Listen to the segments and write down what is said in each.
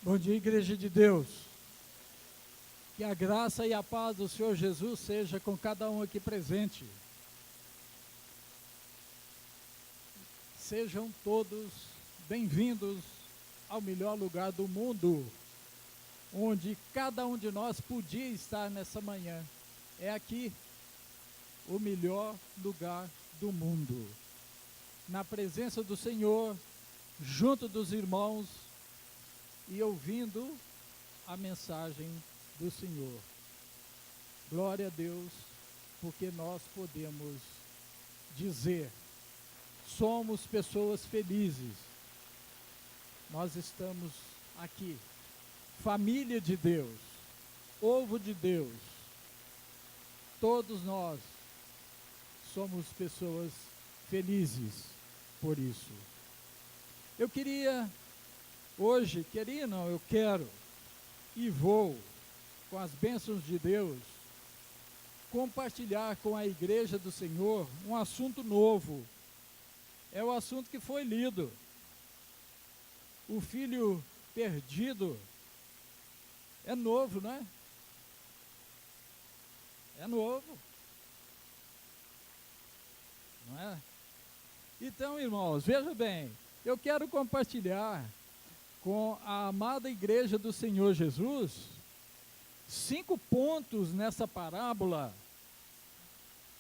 Bom dia, Igreja de Deus. Que a graça e a paz do Senhor Jesus seja com cada um aqui presente. Sejam todos bem-vindos ao melhor lugar do mundo, onde cada um de nós podia estar nessa manhã. É aqui o melhor lugar do mundo. Na presença do Senhor, junto dos irmãos e ouvindo a mensagem do Senhor. Glória a Deus, porque nós podemos dizer, somos pessoas felizes. Nós estamos aqui, família de Deus, povo de Deus. Todos nós somos pessoas felizes por isso. Eu quero e vou, com as bênçãos de Deus, compartilhar com a Igreja do Senhor um assunto novo. É o assunto que foi lido. O filho perdido é novo, não é? É novo. Não é? Então, irmãos, veja bem, eu quero compartilhar com a amada Igreja do Senhor Jesus 5 pontos nessa parábola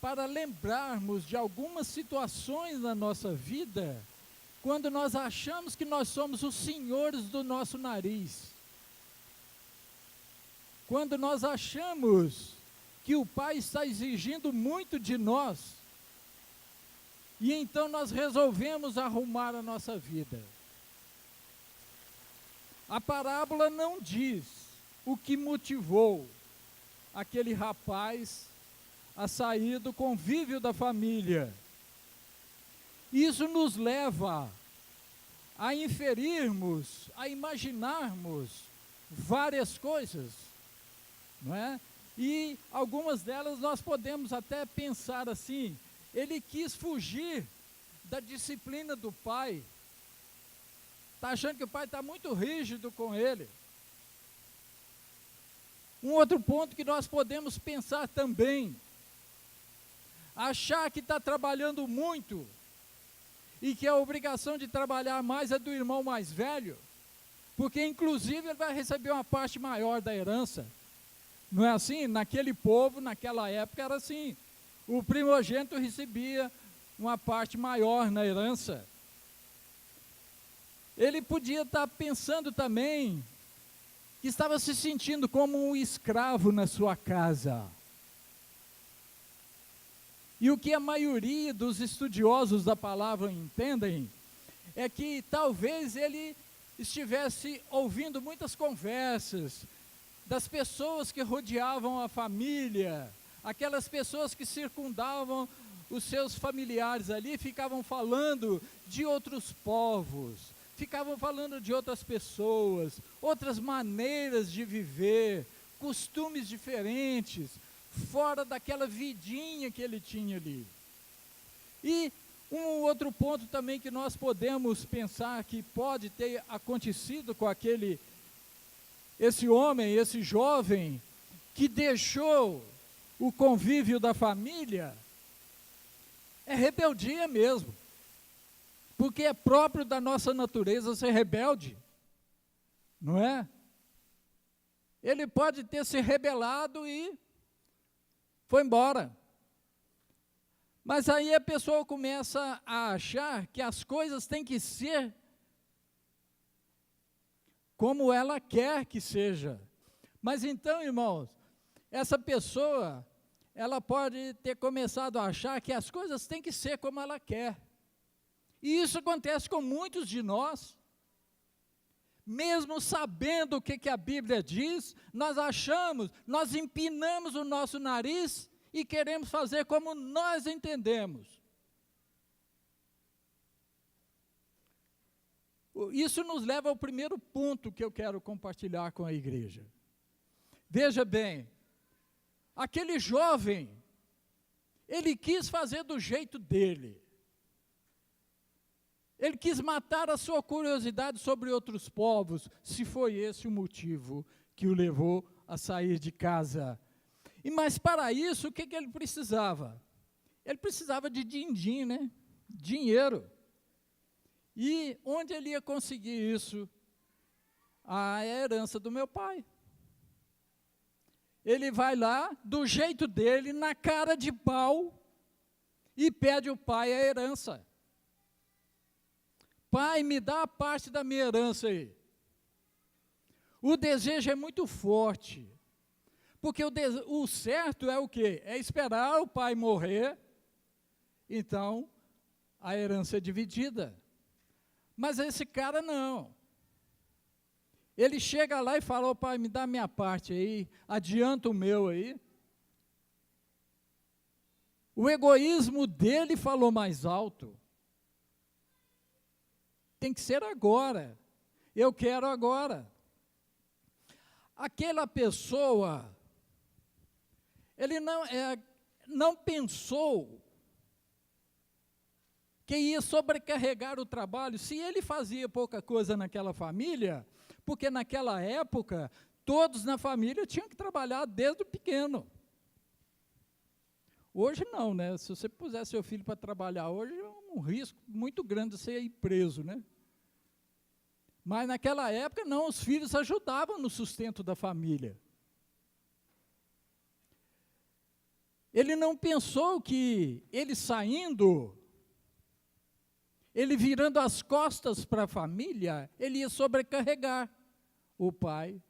para lembrarmos de algumas situações na nossa vida quando nós achamos que nós somos os senhores do nosso nariz. Quando nós achamos que o Pai está exigindo muito de nós e então nós resolvemos arrumar a nossa vida. A parábola não diz o que motivou aquele rapaz a sair do convívio da família. Isso nos leva a inferirmos, a imaginarmos várias coisas, não é? E algumas delas nós podemos até pensar assim, ele quis fugir da disciplina do pai. Está achando que o pai está muito rígido com ele. Um outro ponto que nós podemos pensar também, achar que está trabalhando muito e que a obrigação de trabalhar mais é do irmão mais velho, porque inclusive ele vai receber uma parte maior da herança. Não é assim? Naquele povo, naquela época era assim, o primogênito recebia uma parte maior na herança. Ele podia estar pensando também que estava se sentindo como um escravo na sua casa. E o que a maioria dos estudiosos da palavra entendem é que talvez ele estivesse ouvindo muitas conversas das pessoas que rodeavam a família, aquelas pessoas que circundavam os seus familiares ali, ficavam falando de outros povos, ficavam falando de outras pessoas, outras maneiras de viver, costumes diferentes, fora daquela vidinha que ele tinha ali. E um outro ponto também que nós podemos pensar que pode ter acontecido com esse homem, esse jovem, que deixou o convívio da família, é rebeldia mesmo. Porque é próprio da nossa natureza ser rebelde, não é? Ele pode ter se rebelado e foi embora. Mas aí a pessoa começa a achar que as coisas têm que ser como ela quer que seja. Mas então, irmãos, essa pessoa, ela pode ter começado a achar que as coisas têm que ser como ela quer. E isso acontece com muitos de nós. Mesmo sabendo o que a Bíblia diz, nós empinamos o nosso nariz e queremos fazer como nós entendemos. Isso nos leva ao primeiro ponto que eu quero compartilhar com a igreja. Veja bem, aquele jovem, ele quis fazer do jeito dele. Ele quis matar a sua curiosidade sobre outros povos, se foi esse o motivo que o levou a sair de casa. Mas para isso, o que ele precisava? Ele precisava de din-din, né? Dinheiro. E onde ele ia conseguir isso? A herança do meu pai. Ele vai lá, do jeito dele, na cara de pau, e pede ao pai a herança. Pai, me dá a parte da minha herança aí. O desejo é muito forte, porque o certo é o quê? É esperar o pai morrer, então a herança é dividida. Mas esse cara não. Ele chega lá e fala, pai, me dá a minha parte aí, adianta o meu aí. O egoísmo dele falou mais alto. Tem que ser agora. Eu quero agora. Aquela pessoa, ele não pensou que ia sobrecarregar o trabalho. Se ele fazia pouca coisa naquela família, porque naquela época, todos na família tinham que trabalhar desde o pequeno. Hoje não, né? Se você puser seu filho para trabalhar hoje, é um risco muito grande de você ir preso, né? Mas naquela época, não, os filhos ajudavam no sustento da família. Ele não pensou que ele saindo, ele virando as costas para a família, ele ia sobrecarregar o pai,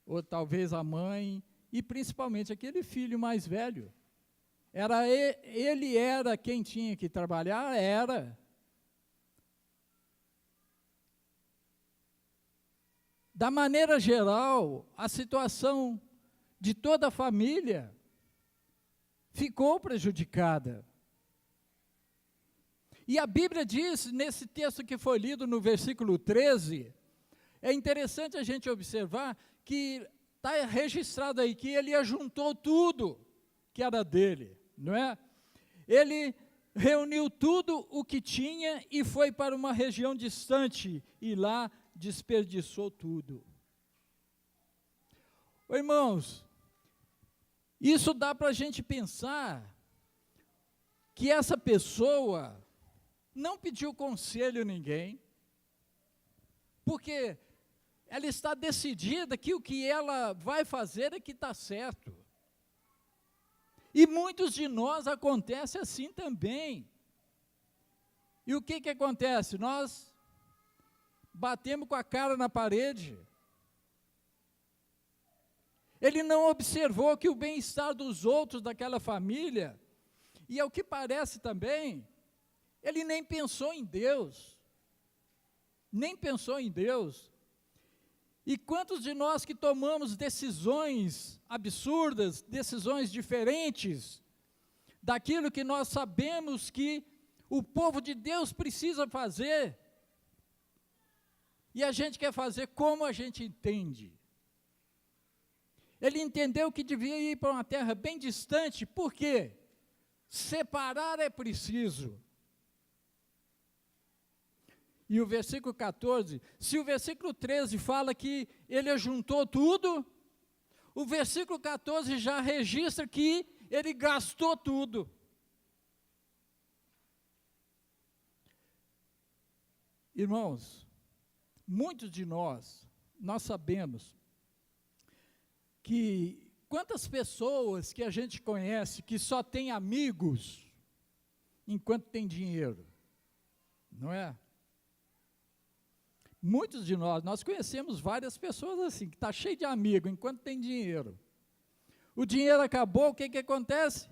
ou talvez a mãe, e principalmente aquele filho mais velho. Ele era quem tinha que trabalhar, era. Da maneira geral, a situação de toda a família ficou prejudicada. E a Bíblia diz, nesse texto que foi lido no versículo 13, é interessante a gente observar que está registrado aí que ele ajuntou tudo que era dele, não é? Ele reuniu tudo o que tinha e foi para uma região distante, e lá desperdiçou tudo. Irmãos, isso dá para a gente pensar que essa pessoa não pediu conselho a ninguém, porque ela está decidida que o que ela vai fazer é que está certo. E muitos de nós acontece assim também. E o que acontece? Nós batemos com a cara na parede. Ele não observou que o bem-estar dos outros daquela família, e ao que parece também, ele nem pensou em Deus. Nem pensou em Deus. E quantos de nós que tomamos decisões absurdas, decisões diferentes, daquilo que nós sabemos que o povo de Deus precisa fazer, e a gente quer fazer como a gente entende. Ele entendeu que devia ir para uma terra bem distante, por quê? Separar é preciso. E o versículo 14, se o versículo 13 fala que ele ajuntou tudo, o versículo 14 já registra que ele gastou tudo. Irmãos, muitos de nós sabemos que quantas pessoas que a gente conhece que só tem amigos enquanto tem dinheiro, não é? Muitos de nós conhecemos várias pessoas assim, que está cheio de amigo enquanto tem dinheiro. O dinheiro acabou, o que acontece?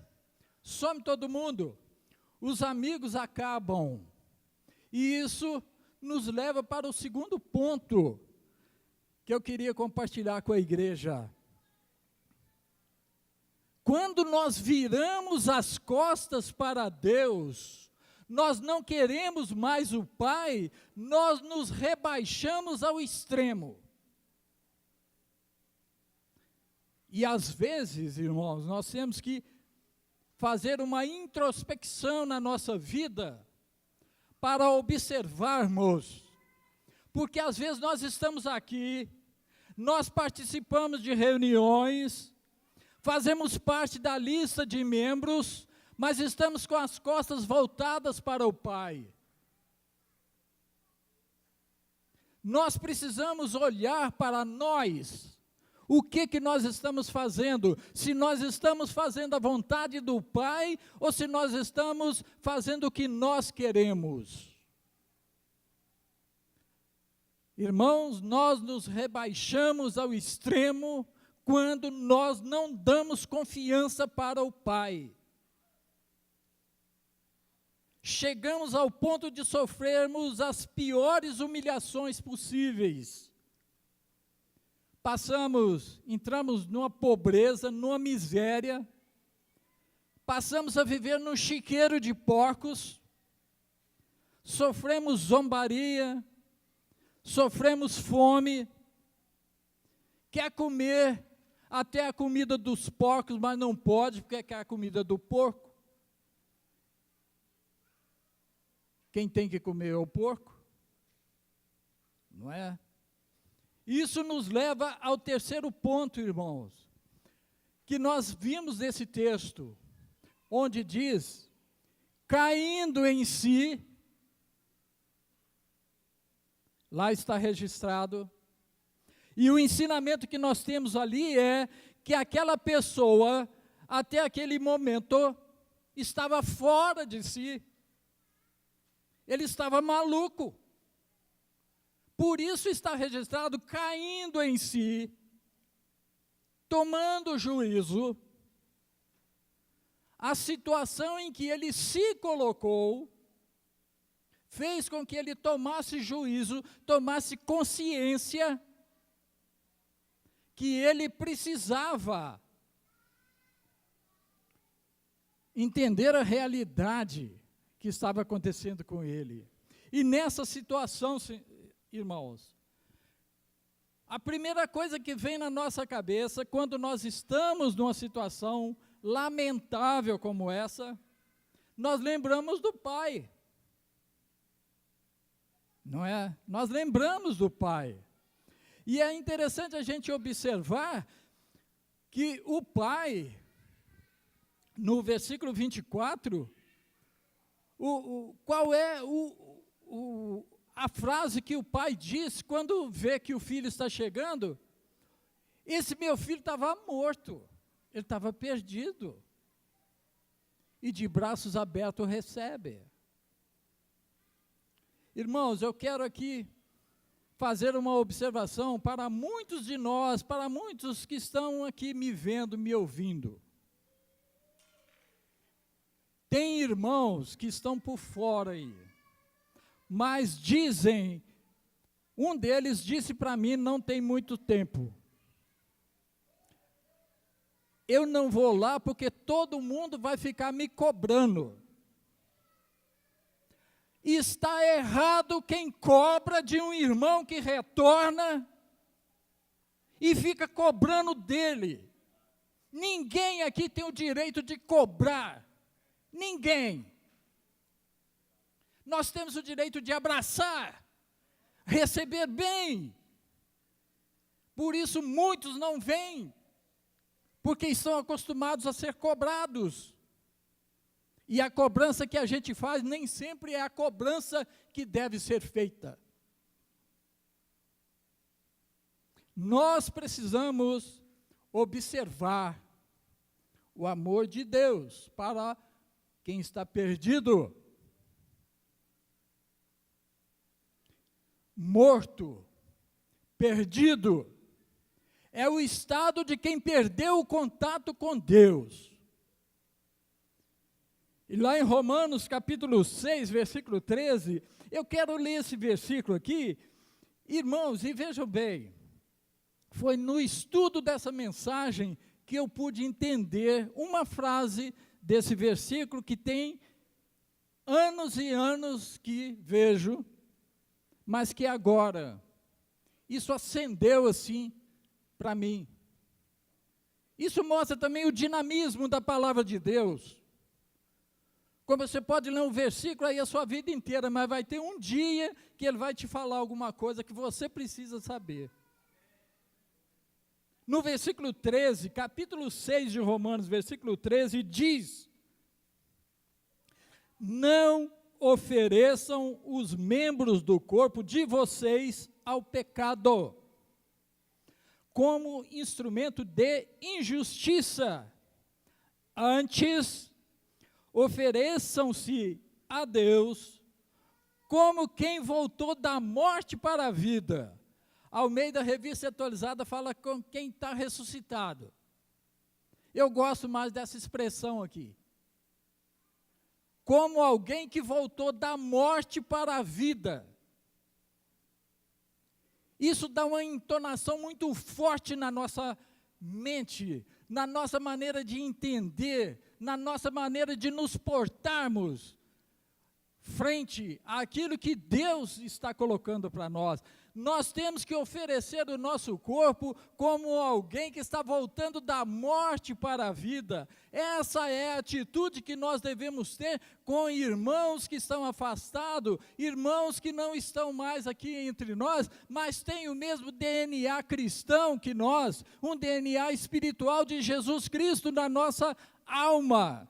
Some todo mundo, os amigos acabam. E isso nos leva para o segundo ponto que eu queria compartilhar com a igreja. Quando nós viramos as costas para Deus, nós não queremos mais o Pai, nós nos rebaixamos ao extremo. E às vezes, irmãos, nós temos que fazer uma introspecção na nossa vida, para observarmos, porque às vezes nós estamos aqui, nós participamos de reuniões, fazemos parte da lista de membros, mas estamos com as costas voltadas para o Pai. Nós precisamos olhar para nós, o que nós estamos fazendo, se nós estamos fazendo a vontade do Pai, ou se nós estamos fazendo o que nós queremos. Irmãos, nós nos rebaixamos ao extremo, quando nós não damos confiança para o Pai. Chegamos ao ponto de sofrermos as piores humilhações possíveis. Entramos numa pobreza, numa miséria, passamos a viver num chiqueiro de porcos, sofremos zombaria, sofremos fome, quer comer até a comida dos porcos, mas não pode, porque quer a comida do porco. Quem tem que comer é o porco, não é? Isso nos leva ao terceiro ponto, irmãos, que nós vimos nesse texto, onde diz, caindo em si, lá está registrado, e o ensinamento que nós temos ali é que aquela pessoa, até aquele momento, estava fora de si, ele estava maluco. Por isso está registrado, caindo em si, tomando juízo, a situação em que ele se colocou, fez com que ele tomasse juízo, tomasse consciência, que ele precisava entender a realidade que estava acontecendo com ele. E nessa situação, irmãos, a primeira coisa que vem na nossa cabeça, quando nós estamos numa situação lamentável como essa, nós lembramos do Pai. Não é? Nós lembramos do Pai. E é interessante a gente observar que o Pai, no versículo 24, qual é a frase que o pai diz quando vê que o filho está chegando? Esse meu filho estava morto, ele estava perdido, e de braços abertos recebe. Irmãos, eu quero aqui fazer uma observação para muitos de nós, para muitos que estão aqui me vendo, me ouvindo. Tem irmãos que estão por fora aí, mas dizem, um deles disse para mim não tem muito tempo, eu não vou lá porque todo mundo vai ficar me cobrando. Está errado quem cobra de um irmão que retorna e fica cobrando dele. Ninguém aqui tem o direito de cobrar. Ninguém. Nós temos o direito de abraçar, receber bem. Por isso muitos não vêm, porque estão acostumados a ser cobrados. E a cobrança que a gente faz nem sempre é a cobrança que deve ser feita. Nós precisamos observar o amor de Deus para quem está perdido. Morto, perdido, é o estado de quem perdeu o contato com Deus. E lá em Romanos capítulo 6, versículo 13, eu quero ler esse versículo aqui, irmãos, e vejam bem, foi no estudo dessa mensagem que eu pude entender uma frase desse versículo que tem anos e anos que vejo, mas que agora, isso acendeu assim para mim. Isso mostra também o dinamismo da palavra de Deus. Como você pode ler um versículo aí a sua vida inteira, mas vai ter um dia que ele vai te falar alguma coisa que você precisa saber. No versículo 13, capítulo 6 de Romanos, versículo 13, diz: não ofereçam os membros do corpo de vocês ao pecado, como instrumento de injustiça. Antes, ofereçam-se a Deus como quem voltou da morte para a vida. Almeida, Revista Atualizada, fala com quem está ressuscitado. Eu gosto mais dessa expressão aqui. Como alguém que voltou da morte para a vida. Isso dá uma entonação muito forte na nossa mente, na nossa maneira de entender, na nossa maneira de nos portarmos frente àquilo que Deus está colocando para nós. Nós temos que oferecer o nosso corpo como alguém que está voltando da morte para a vida. Essa é a atitude que nós devemos ter com irmãos que estão afastados, irmãos que não estão mais aqui entre nós, mas têm o mesmo DNA cristão que nós, um DNA espiritual de Jesus Cristo na nossa alma.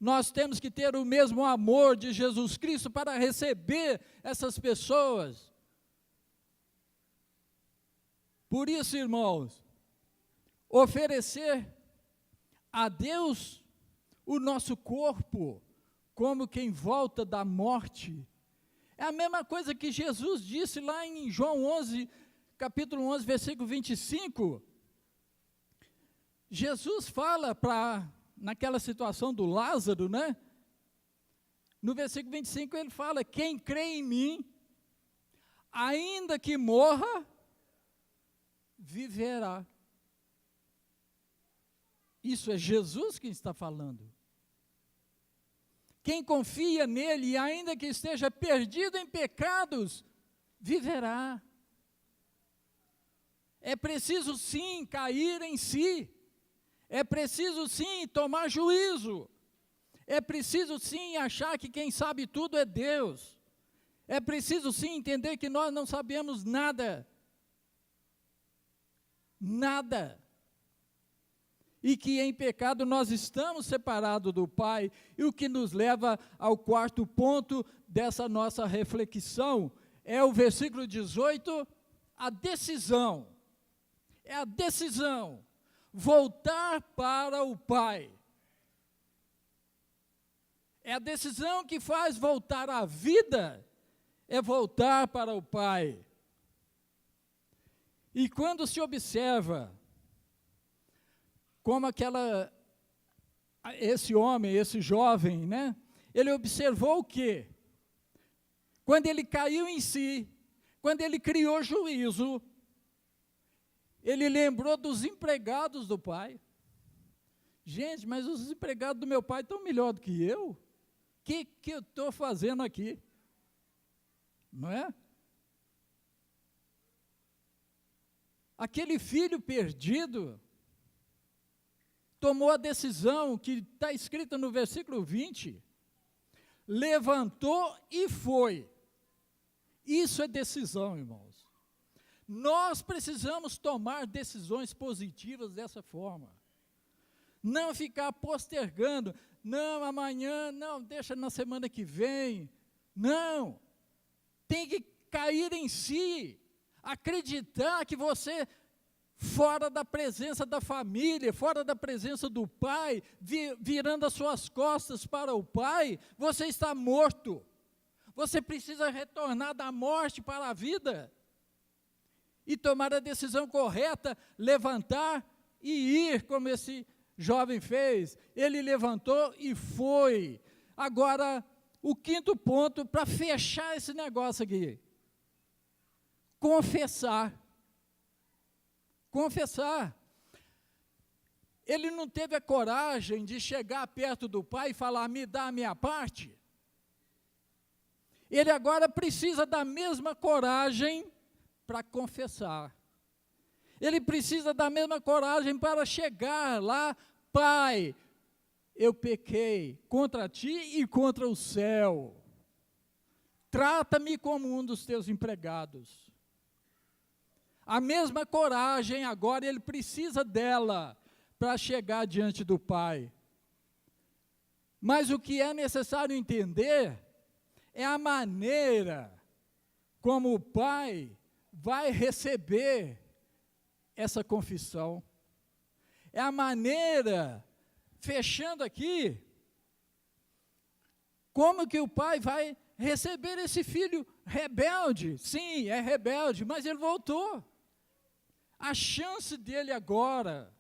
Nós temos que ter o mesmo amor de Jesus Cristo para receber essas pessoas. Por isso, irmãos, oferecer a Deus o nosso corpo, como quem volta da morte, é a mesma coisa que Jesus disse lá em João 11, capítulo 11, versículo 25. Jesus fala naquela situação do Lázaro, né? No versículo 25 ele fala: quem crê em mim, ainda que morra, viverá. Isso é Jesus quem está falando. Quem confia nele, ainda que esteja perdido em pecados, viverá. É preciso sim cair em si. É preciso sim tomar juízo. É preciso sim achar que quem sabe tudo é Deus. É preciso sim entender que nós não sabemos nada. Nada. E que em pecado nós estamos separados do Pai. E o que nos leva ao quarto ponto dessa nossa reflexão é o versículo 18, a decisão. É a decisão. Voltar para o Pai. É a decisão que faz voltar à vida, é voltar para o Pai. E quando se observa como esse homem, esse jovem, né? Ele observou o quê? Quando ele caiu em si, quando ele criou juízo, ele lembrou dos empregados do pai. Gente, mas os empregados do meu pai estão melhor do que eu? O que eu estou fazendo aqui? Não é? Aquele filho perdido tomou a decisão que está escrita no versículo 20. Levantou e foi. Isso é decisão, irmãos. Nós precisamos tomar decisões positivas dessa forma. Não ficar postergando, não, amanhã, não, deixa na semana que vem. Não, tem que cair em si, acreditar que você, fora da presença da família, fora da presença do Pai, virando as suas costas para o Pai, você está morto. Você precisa retornar da morte para a vida. E tomar a decisão correta, levantar e ir, como esse jovem fez. Ele levantou e foi. Agora, o quinto ponto, para fechar esse negócio aqui. Confessar. Confessar. Ele não teve a coragem de chegar perto do pai e falar: me dá a minha parte. Ele agora precisa da mesma coragem para confessar. Ele precisa da mesma coragem para chegar lá: pai, eu pequei contra ti e contra o céu. Trata-me como um dos teus empregados. A mesma coragem agora ele precisa dela para chegar diante do Pai. Mas o que é necessário entender é a maneira como o Pai vai receber essa confissão. É a maneira, fechando aqui, como que o Pai vai receber esse filho rebelde. Sim, é rebelde, mas ele voltou. A chance dele agora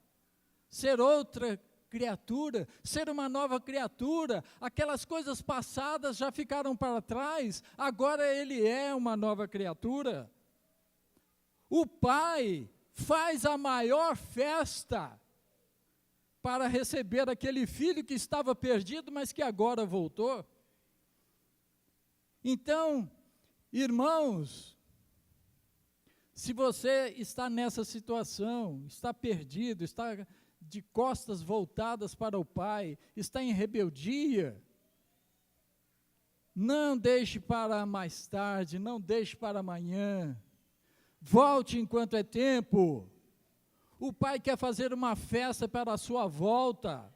ser outra criatura, ser uma nova criatura, aquelas coisas passadas já ficaram para trás, agora ele é uma nova criatura. O Pai faz a maior festa para receber aquele filho que estava perdido, mas que agora voltou. Então, irmãos, se você está nessa situação, está perdido, está de costas voltadas para o Pai, está em rebeldia, não deixe para mais tarde, não deixe para amanhã, volte enquanto é tempo. O Pai quer fazer uma festa para a sua volta.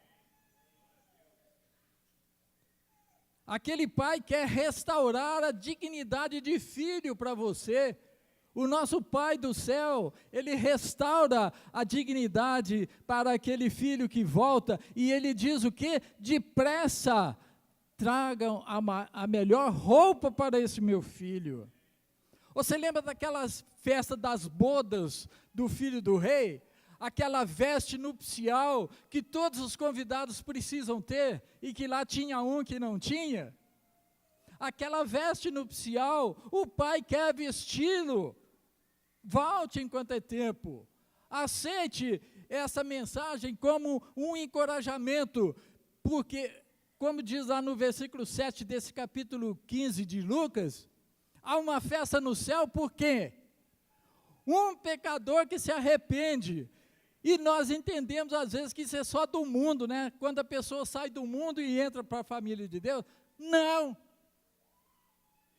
Aquele Pai quer restaurar a dignidade de filho para você. O nosso Pai do céu, Ele restaura a dignidade para aquele filho que volta, e Ele diz o quê? Depressa, tragam a melhor roupa para esse meu filho. Você lembra daquelas festas das bodas do filho do rei? Aquela veste nupcial que todos os convidados precisam ter, e que lá tinha um que não tinha? Aquela veste nupcial, o Pai quer vesti-lo. Volte enquanto é tempo. Aceite essa mensagem como um encorajamento, porque, como diz lá no versículo 7 desse capítulo 15 de Lucas, há uma festa no céu, por quê? Um pecador que se arrepende. E nós entendemos às vezes que isso é só do mundo, né? Quando a pessoa sai do mundo e entra para a família de Deus. Não.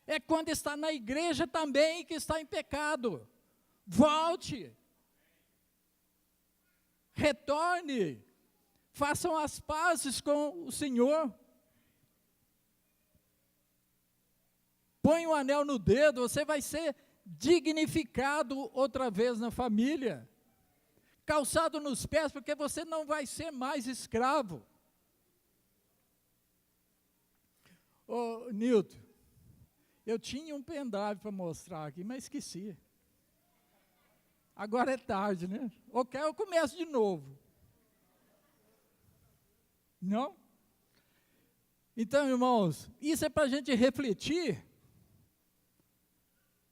É quando está na igreja também que está em pecado. Volte, retorne, façam as pazes com o Senhor. Põe um anel no dedo, você vai ser dignificado outra vez na família. Calçado nos pés, porque você não vai ser mais escravo. Ô, Nilton, eu tinha um pendrive para mostrar aqui, mas esqueci. Agora é tarde, né? Ok, eu começo de novo. Não? Então, irmãos, isso é para a gente refletir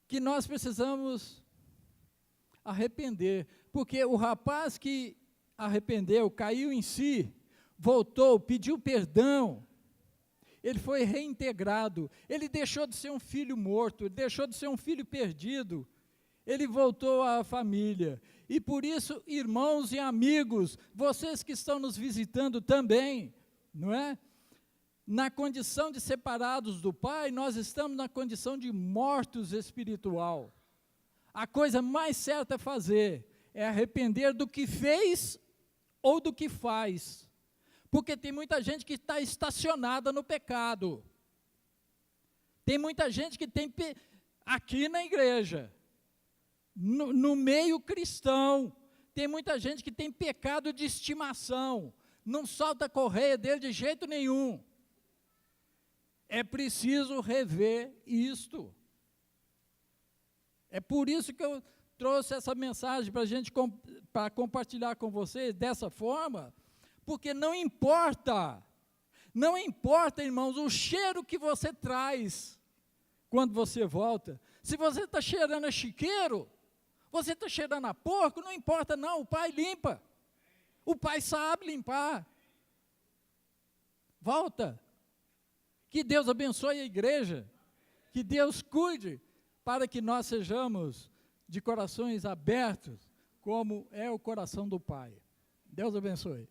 que nós precisamos arrepender, porque o rapaz que arrependeu, caiu em si, voltou, pediu perdão, ele foi reintegrado, ele deixou de ser um filho morto, ele deixou de ser um filho perdido, ele voltou à família. E por isso, irmãos e amigos, vocês que estão nos visitando também, não é? Na condição de separados do Pai, nós estamos na condição de mortos espiritual. A coisa mais certa a fazer é arrepender do que fez ou do que faz. Porque tem muita gente que está estacionada no pecado. Tem muita gente que tem, aqui na igreja, no meio cristão, tem muita gente que tem pecado de estimação, não solta a correia dele de jeito nenhum. É preciso rever isto. É por isso que eu trouxe essa mensagem para a gente, para compartilhar com vocês dessa forma, porque não importa, irmãos, o cheiro que você traz quando você volta. Se você está cheirando a chiqueiro, você está cheirando a porco, não importa não, o Pai limpa. O Pai sabe limpar. Volta. Que Deus abençoe a igreja. Que Deus cuide para que nós sejamos de corações abertos, como é o coração do Pai. Deus abençoe.